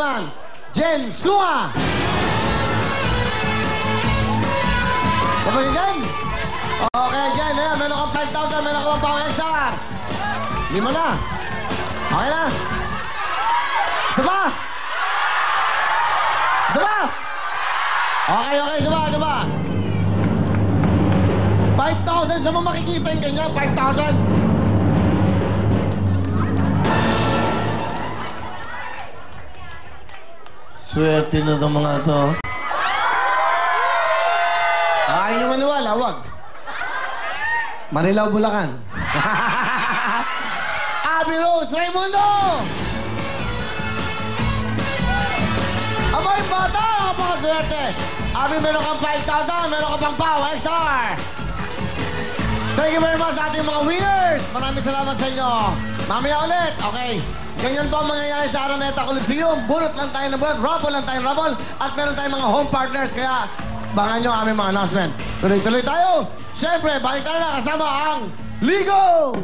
naman, Jen Sua. Sabay Jen? Okay, Jen. Ayan, meron kang 5,000, meron kang pang XR. 5 na. Okay na? Isa ba? Isa ba? Okay, isa ba? 5,000 sa mga makikita yung ganyan, 5,000. Swerte na itong mga ito. Ayaw nyo maniwala, wag. Marilao, Bulacan. Abby Rose Raimundo! Abay, bata! Napakaswerte! Abby, meron kang 5,000, meron kang pang PAW, XR! Thank you very much sa ating mga winners! Maraming salamat sa inyo. Mamaya ulit, okay? Ganyan po ang mangyayari sa Araneta Coliseum. Bunot lang tayo ng bunot, raffle lang tayo ng raffle, at meron tayong mga home partners, kaya bangan nyo ang aming mga announcement. Tuloy-tuloy tayo! Siyempre, balik tayo na kasama ang Ligo!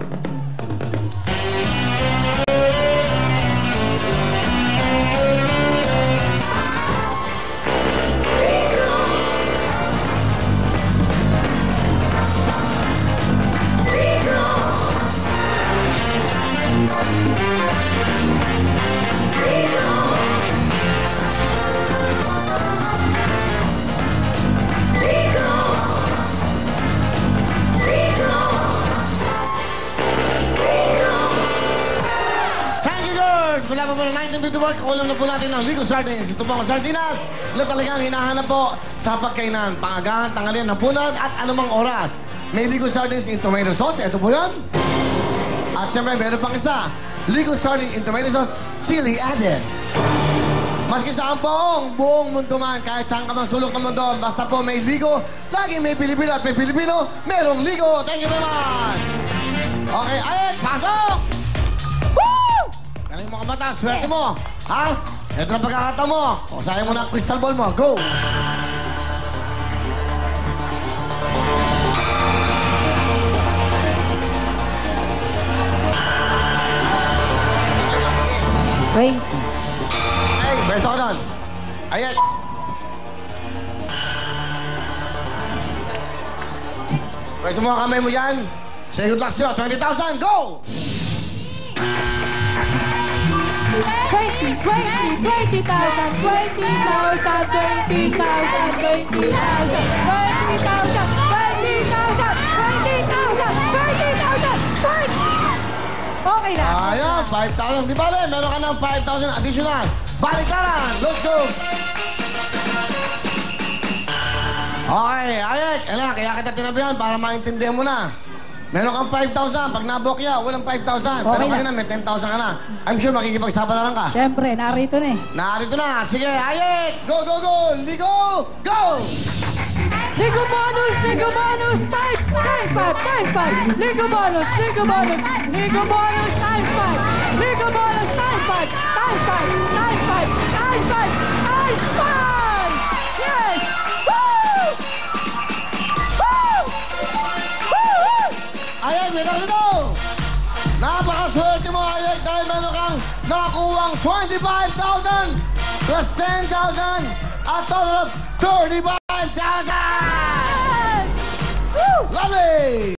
Mula pa po ng 1951, kakulang na po natin ng Ligo Sardines. Ito po ang sardinas na talagang hinahanap po sa pagkainan, pangagahan, tanghalian, hapunan at anumang oras. May Ligo Sardines in tomato sauce, ito po yan. At syempre, meron pang isa, Ligo Sardines in tomato sauce, chili added. Maski saan po ang buong mundo man, kahit saan ka mang sulok ng mundo, basta po may Ligo, laging may Pilipino at may Pilipino, merong Ligo. Thank you very much. Okay, ayun, pasok! Galing mo ka mata, swerte mo. Ha? Ito na pagkakataon mo. O, sayang mo na ang crystal ball mo. Go! $20. Hey, beso ka doon. Ayan. Beso mo ang kamay mo dyan. Say good luck sa'yo. 20,000, go! 20,000, 20,000, 20,000, 20,000, 20,000, 20,000, 20,000, 20,000, 20,000. Okay na. Ayan, 5,000. Di ba, meron ka ng 5,000 additional. Balikaran. Let's go. Okay, Ayek. Kaya kita tinabihan para maintindihan mo na. Meron kang 5,000. Pag nabokya, walang 5,000. Okay pero kanina may 10,000 ka na. I'm sure makikipagsapan na lang ka. Siyempre, narito na eh. Narito na. Sige, Ayek. Go, go, go. Ligo. Go! Ligo bonus! Ligo bonus! Times 5! Times 5! Ligo bonus! Ligo bonus! Ligo bonus! Times 5! Ligo bonus! Times 5! Times 5! Times 5! Times 5! Times 5! Yes! Woo! Woo! Woo! Ayek, meron ito. Napakaswerte mo, Ayek, dahil meron kang nakuwang 25,000 plus 10,000 at total of 35,000! Woo! Lovely!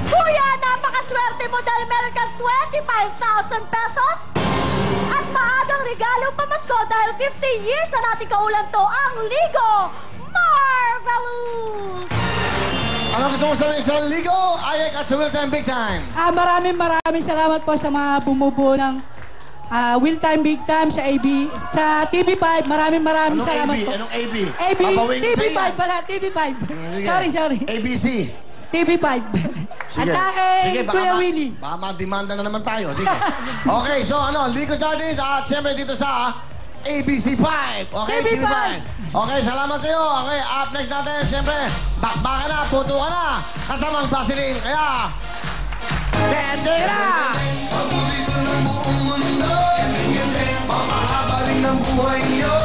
Kuya, napakaswerte mo dahil meron kang 25,000 pesos at maagang regalong pamasko dahil 50 years na natin kaulan to ang Ligo Marvelous! Ano gusto mo sabihin sa Ligo, Ayek at sa Will Time Big Time? Maraming salamat po sa mga bumubuo ng Will Time Big Time sa TV5. Maraming salamat po. Anong AB? AB, TV5 pala, TV5. Sorry. ABC. TV5. At sa akin, Kuya Willie. Baka ma-demanda na naman tayo. Sige. Okay, so Ligo Sardines at siyempre dito sa ABC5. Okay, TV5. Okay, salamat sa iyo. Okay, up next natin, siyempre, bakbaka na, puto ka na, kasamang Vaseline. Kaya, tende na! Paborito ng buong mundo, mamahabaling ng buhay niyo.